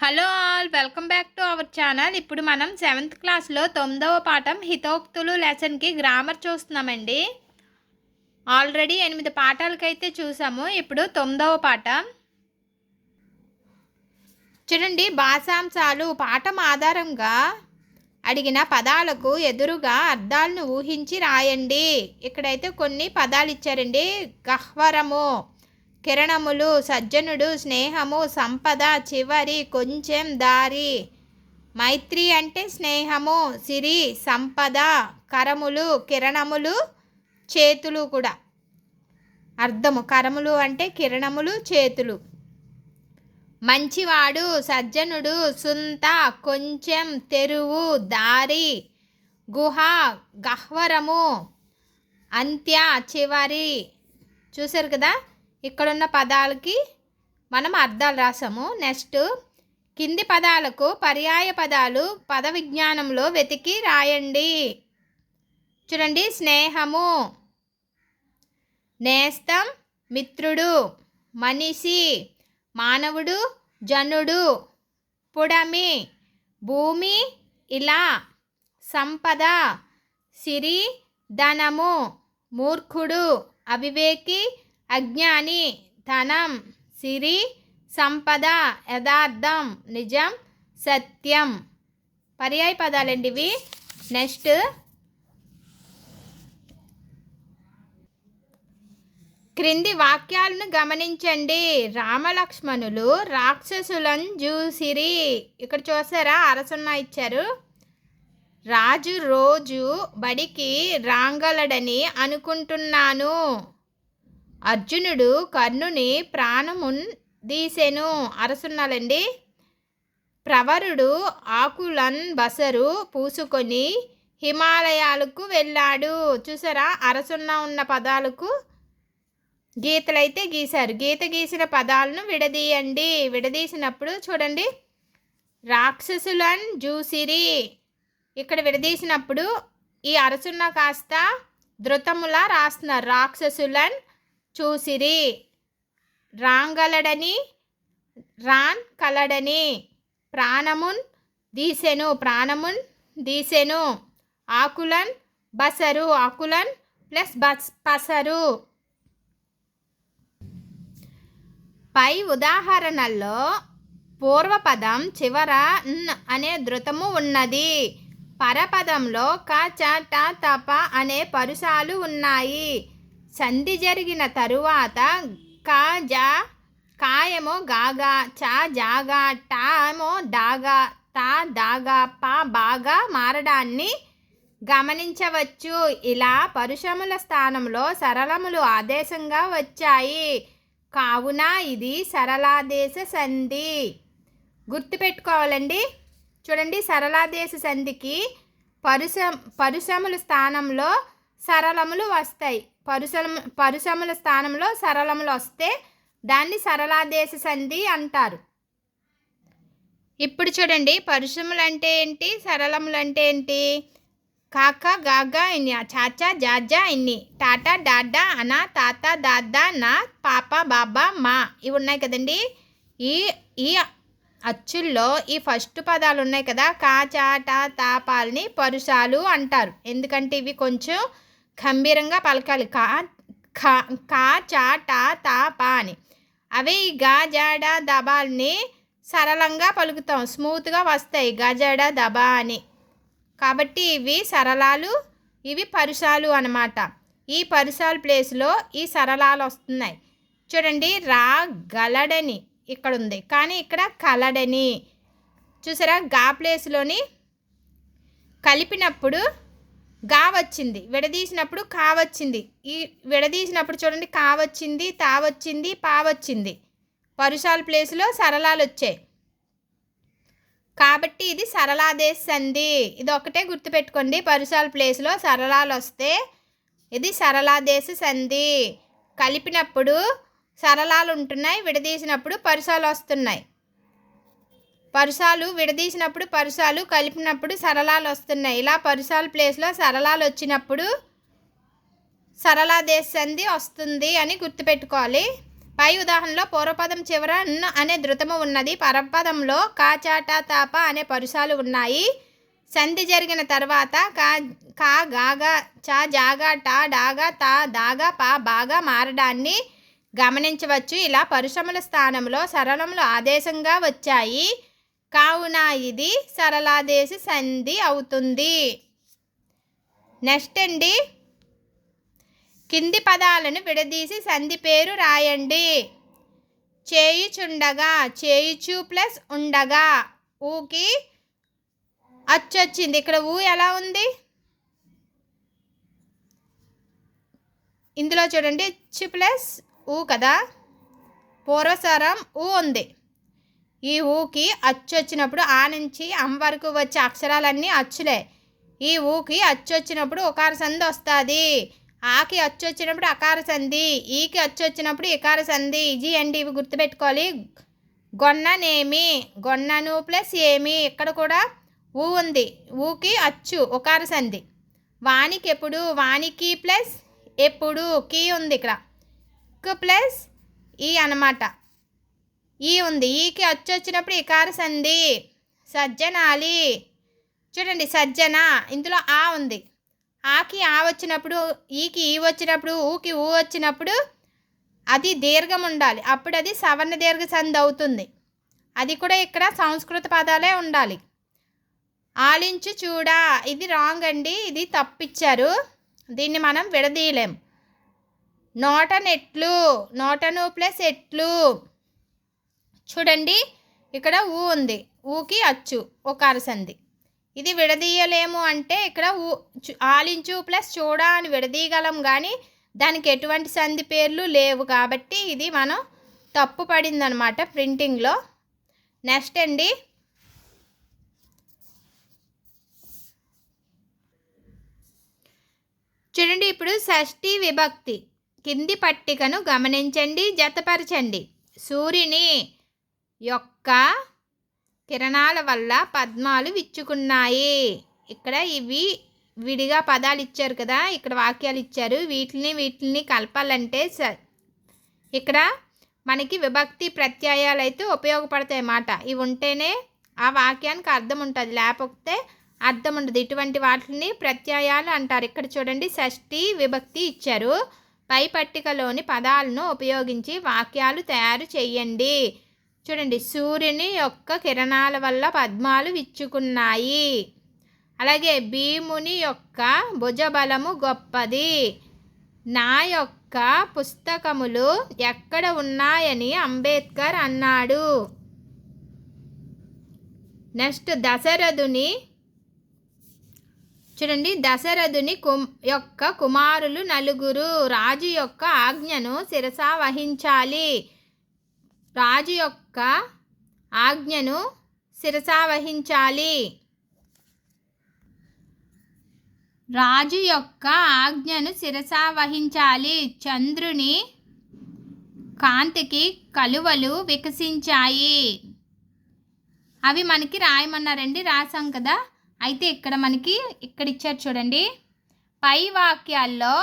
Hello all, welcome back to our channel. ఇప్పుడు మనం 7th క్లాస్లో 9వ పాఠం హితోక్తులు లెసన్కి గ్రామర్ చూస్తున్నామండి. ఆల్రెడీ 8 పాఠాలకైతే చూసాము. ఇప్పుడు 9వ పాఠం చూడండి. భాషాంశాలు పాఠం ఆధారంగా అడిగిన పదాలకు ఎదురుగా అర్థాలను ఊహించి రాయండి. ఇక్కడైతే కొన్ని పదాలు ఇచ్చారండి. గహ్వరము, కిరణములు, సజ్జనుడు, స్నేహము, సంపద, చివరి, కొంచెం, దారి. మైత్రి అంటే స్నేహము, సిరి, సంపద, కరములు, కిరణములు, చేతులు కూడా అర్థము. కరములు అంటే కిరణములు, చేతులు. మంచివాడు, సజ్జనుడు, సుంత, కొంచెం, తెరువు, దారి, గుహ, గహ్వరము, అంత్య, చివరి. చూసారు కదా, ఇక్కడున్న పదాలకి మనం అర్థాలు రాసాము. నెక్స్ట్ కింది పదాలకు పర్యాయ పదాలు పద విజ్ఞానంలో వెతికి రాయండి. చూడండి. స్నేహము, నేస్తం, మిత్రుడు, మనిషి, మానవుడు, జనుడు, పుడమి, భూమి, ఇలా, సంపద, సిరి, ధనము, మూర్ఖుడు, అవివేకి, అజ్ఞాని, ధనం, సిరి, సంపద, యథార్థం, నిజం, సత్యం. పర్యాయ పదాలండి ఇవి. నెక్స్ట్ క్రింది వాక్యాలను గమనించండి. రామలక్ష్మణులు రాక్షసులను చూసిరి. ఇక్కడ చూసారా, అరసున్నా ఇచ్చారు. రాజు రోజు బడికి రాంగలడని అనుకుంటున్నాను. అర్జునుడు కర్ణుని ప్రాణమున్ దీసెను. అరసున్నాలండి. ప్రవరుడు ఆకులన్ బసరు పూసుకొని హిమాలయాలకు వెళ్ళాడు. చూసారా, అరసున్నా ఉన్న పదాలకు గీతలైతే గీశారు. గీత గీసిన పదాలను విడదీయండి. విడదీసినప్పుడు చూడండి. రాక్షసులన్ జూసిరి. ఇక్కడ విడదీసినప్పుడు ఈ అరసున్న కాస్త ధృతములా రాస్తున్నారు. రాక్షసులన్ చూసిరి. రాంగలడని, రాన్ కలడని. ప్రాణమున్ దీసెను, ప్రాణమున్ దీసెను. ఆకులన్ బసరు, ఆకులన్ ప్లస్ బసరు. పై ఉదాహరణల్లో పూర్వపదం చివర న్ అనే ధృతము ఉన్నది. పరపదంలో క, చ, ట, తప అనే పరుసాలు ఉన్నాయి. సంధి జరిగిన తరువాత క, జ, కాయమో గాగా, చ, జాగా, ట ఏమో డాగా, త, దాగా, ప బాగా మారడాన్ని గమనించవచ్చు. ఇలా పరుషముల స్థానంలో సరళములు ఆదేశంగా వచ్చాయి. కావున ఇది సరళాదేశ సంధి. గుర్తుపెట్టుకోవాలండి. చూడండి, సరళాదేశ సంధికి పరుషముల స్థానంలో సరళములు వస్తాయి. పరుషముల స్థానంలో సరళములు వస్తే దాన్ని సరళాదేశ సంధి అంటారు. ఇప్పుడు చూడండి, పరుషములు అంటే ఏంటి, సరళములు అంటే ఏంటి. కాక, గాగా, ఇన్ని, చాచా, జాజా, ఇన్ని, టాటా, డాడా, అనా, తాత, దాదా, నా, పాప, బాబా, మా. ఇవి ఉన్నాయి కదండి. ఈ అచ్చుల్లో ఈ ఫస్ట్ పదాలు ఉన్నాయి కదా, కా, చా, టా, తాపాలని పరుషాలు అంటారు. ఎందుకంటే ఇవి కొంచెం గంభీరంగా పలకాలి. కా, చా, టా, తాపా అని. అవే ఈ గా, జాడ, దబాల్ని సరళంగా పలుకుతాం, స్మూత్గా వస్తాయి. గజడ, దబా అని. కాబట్టి ఇవి సరళాలు, ఇవి పరుషాలు అన్నమాట. ఈ పరుషాల ప్లేస్లో ఈ సరళాలు వస్తున్నాయి. చూడండి, రా గలడని ఇక్కడ ఉంది, కానీ ఇక్కడ కలడని. చూసారా, గా ప్లేస్లోని కలిపినప్పుడు గా వచ్చింది, విడదీసినప్పుడు కా వచ్చింది. ఈ విడదీసినప్పుడు చూడండి, కా వచ్చింది, తా వచ్చింది, పా వచ్చింది. పరుషాల ప్లేస్లో సరళాలు వచ్చాయి. కాబట్టి ఇది సరళాదేశ సంధి. ఇది ఒకటే గుర్తుపెట్టుకోండి. పరుషాల ప్లేస్లో సరళాలు వస్తే ఇది సరళాదేశ సంధి. కలిపినప్పుడు సరళాలు ఉంటున్నాయి, విడదీసినప్పుడు పరుషాలు వస్తున్నాయి. పరుషాలు విడదీసినప్పుడు పరుషాలు, కలిపినప్పుడు సరళాలు వస్తున్నాయి. ఇలా పరుషాల ప్లేస్లో సరళాలు వచ్చినప్పుడు సరళాదేశ సంధి వస్తుంది అని గుర్తుపెట్టుకోవాలి. పై ఉదాహరణలో పూర్వపదం చివర న్ అనే ధృతము ఉన్నది. పరపదంలో కా చాట తాప అనే పరుసాలు ఉన్నాయి. సంధి జరిగిన తర్వాత కా గాగా చా జాగా టా డాగా తా దాగా పా బాగా మారడాన్ని గమనించవచ్చు. ఇలా పరుషముల స్థానంలో సరళములు ఆదేశంగా వచ్చాయి. కావున ఇది సరళాదేశ సంధి అవుతుంది. నెక్స్ట్ అండి, కింది పదాలను విడదీసి సంధి పేరు రాయండి. చేయుచుండగా, చేయుచు ప్లస్ ఉండగా, ఊకి అచ్చొచ్చింది. ఇక్కడ ఊ ఎలా ఉంది? ఇందులో చూడండి, చు ప్లస్ ఊ కదా, పూర్వస్వరం ఊ ఉంది. ఈ ఊకి అచ్చు వచ్చినప్పుడు ఆ నుంచి అమ్ వరకు వచ్చే అక్షరాలన్నీ అచ్చులే. ఈ ఊకి అచ్చు వచ్చినప్పుడు ఉకార సంధి వస్తుంది. ఆకి అచ్చు వచ్చినప్పుడు అకార సంధి, ఈకి అచ్చు వచ్చినప్పుడు ఇకార సంధి. ఇజీ అండి, ఇవి గుర్తుపెట్టుకోవాలి. గొన్ననేమి, గొన్నను ప్లస్ ఏమి, ఇక్కడ కూడా ఊ ఉంది. ఊకి అచ్చు ఉకార సంధి. వానికి ఎప్పుడు, వానికి ప్లస్ ఎప్పుడు, కీ ఉంది ఇక్కడ. క్ ప్లస్ ఈ అన్నమాట, ఈ ఉంది. ఈకి అచ్చు వచ్చినప్పుడు ఇకార సంధి. సజ్జనాలి, చూడండి సజ్జన, ఇందులో ఆ ఉంది. ఆకి ఆ వచ్చినప్పుడు, ఈకి ఈ వచ్చినప్పుడు, ఊకి ఊ వచ్చినప్పుడు అది దీర్ఘం ఉండాలి. అప్పుడు అది సవర్ణ దీర్ఘ సంధి అవుతుంది. అది కూడా ఇక్కడ సంస్కృత పదాలే ఉండాలి. ఆలించు చూడా, ఇది రాంగ్ అండి, ఇది తప్పిచ్చారు. దీన్ని మనం విడదీయలేం. నోటనెట్లు, నోటను ప్లస్ ఎట్లు, చూడండి ఇక్కడ ఊ ఉంది. ఊకి అచ్చు ఒకార సంధి. ఇది విడదీయలేము అంటే ఇక్కడ ఆలించు ప్లస్ చూడా అని విడదీయగలం, కానీ దానికి ఎటువంటి సంధి పేర్లు లేవు. కాబట్టి ఇది మనం తప్పు పడిందనమాట ప్రింటింగ్లో. నెక్స్ట్ అండి, చూడండి ఇప్పుడు షష్ఠీ విభక్తి. కింది పట్టికను గమనించండి, జతపరచండి. సూర్యుని యొక్క కిరణాల వల్ల పద్మాలు విచ్చుకున్నాయి. ఇక్కడ ఇవి విడిగా పదాలు ఇచ్చారు కదా, ఇక్కడ వాక్యాలు ఇచ్చారు. వీటిని కలపాలంటే ఇక్కడ మనకి విభక్తి ప్రత్యయాలు అయితే ఉపయోగపడతాయి అన్నమాట. ఇవి ఉంటేనే ఆ వాక్యానికి అర్థం ఉంటుంది, లేకపోతే అర్థం ఉండదు. ఇటువంటి వాటిని ప్రత్యయాలు అంటారు. ఇక్కడ చూడండి షష్ఠీ విభక్తి ఇచ్చారు. పై పట్టికలోని పదాలను ఉపయోగించి వాక్యాలు తయారు చేయండి. చూడండి, సూర్యుని యొక్క కిరణాల వల్ల పద్మాలు విచ్చుకున్నాయి. అలాగే భీముని యొక్క భుజబలము గొప్పది. నా యొక్క పుస్తకములు ఎక్కడ ఉన్నాయని అంబేద్కర్ అన్నాడు. నెక్స్ట్ దశరథుని, చూడండి దశరథుని యొక్క కుమారులు నలుగురు. రాజు యొక్క ఆజ్ఞను శిరస వహించాలి. రాజు యొక్క ఆజ్ఞను శిరస వహించాలి. రాజు యొక్క ఆజ్ఞను శిరస వహించాలి. చంద్రుని కాంతికి కలువలు వికసించాయి. అవి మనకి రాయమన్నారండి, రాసాం కదా. అయితే ఇక్కడ మనకి ఇక్కడ ఇచ్చారు చూడండి. పై వాక్యాల్లో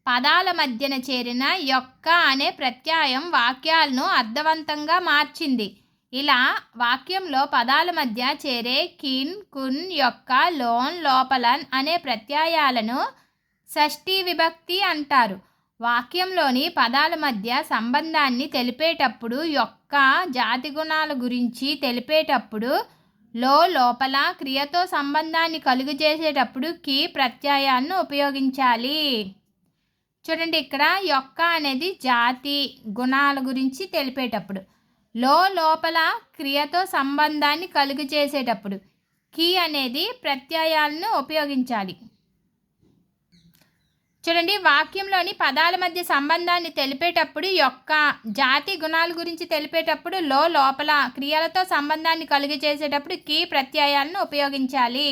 పదాల మధ్యన చేరిన యొక్క అనే ప్రత్యయం వాక్యాలను అర్థవంతంగా మార్చింది. ఇలా వాక్యంలో పదాల మధ్య చేరే కిన్, కున్, యొక్క, లోన్, లోపలన్ అనే ప్రత్యయాలను షష్ఠీ విభక్తి అంటారు. వాక్యంలోని పదాల మధ్య సంబంధాన్ని తెలిపేటప్పుడు, యొక్క జాతి గుణాల గురించి తెలిపేటప్పుడు, లోపల క్రియతో సంబంధాన్ని కలుగజేసేటప్పుడు కి ప్రత్యయాలను ఉపయోగించాలి. చూడండి ఇక్కడ యొక్క అనేది జాతి గుణాల గురించి తెలిపేటప్పుడు, లోపల క్రియతో సంబంధాన్ని కలుగజేసేటప్పుడు కి అనేది ప్రత్యయాలను ఉపయోగించాలి. చూడండి వాక్యంలోని పదాల మధ్య సంబంధాన్ని తెలిపేటప్పుడు యొక్క, జాతి గుణాల గురించి తెలిపేటప్పుడు లోపల క్రియలతో సంబంధాన్ని కలుగజేసేటప్పుడు కి ప్రత్యయాలను ఉపయోగించాలి.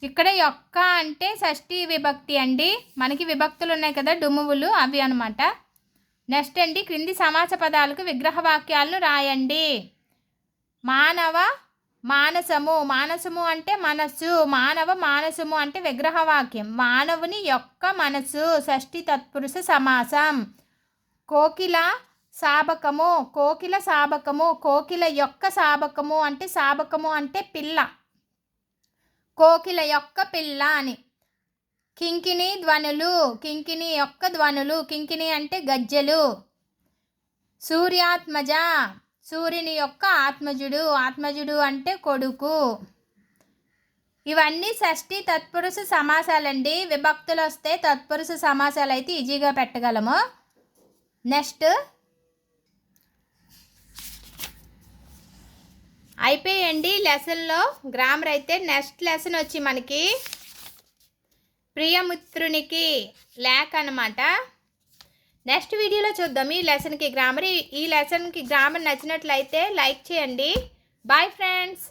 ఇక్కడ యొక్క అంటే షష్ఠీ విభక్తి అండి. మనకి విభక్తులు ఉన్నాయి కదా, డుమువులు, అవి అనమాట. నెక్స్ట్ అండి, క్రింది సమాస పదాలకు విగ్రహ వాక్యాలను రాయండి. మానవ మానసము, మానసము అంటే మనస్సు. మానవ మానసము అంటే విగ్రహ వాక్యం. మానవుని యొక్క మనస్సు షష్ఠీ తత్పురుష సమాసం. కోకిల సాబకము, కోకిల సాబకము, కోకిల యొక్క సాబకము అంటే సాబకము అంటే పిల్ల, కోకిల యొక్క పిల్ల అని. కింకిణి ధ్వనులు, కింకిణి యొక్క ధ్వనులు, కింకిణి అంటే గజ్జెలు. సూర్యాత్మజ, సూర్యుని యొక్క ఆత్మజుడు, ఆత్మజుడు అంటే కొడుకు. ఇవన్నీ షష్ఠి తత్పురుష సమాసాలండి. విభక్తులు వస్తే తత్పురుష సమాసాలు అయితే ఈజీగా పెట్టగలము. నెక్స్ట్ అయిపోయండి లెసన్లో గ్రామర్ అయితే. నెక్స్ట్ లెసన్ వచ్చి మనకి ప్రియమిత్రునికి లేఖ అనమాట. నెక్స్ట్ వీడియోలో చూద్దాం ఈ లెసన్కి గ్రామర్. ఈ లెసన్కి గ్రామర్ నచ్చినట్లయితే లైక్ చేయండి. Bye friends.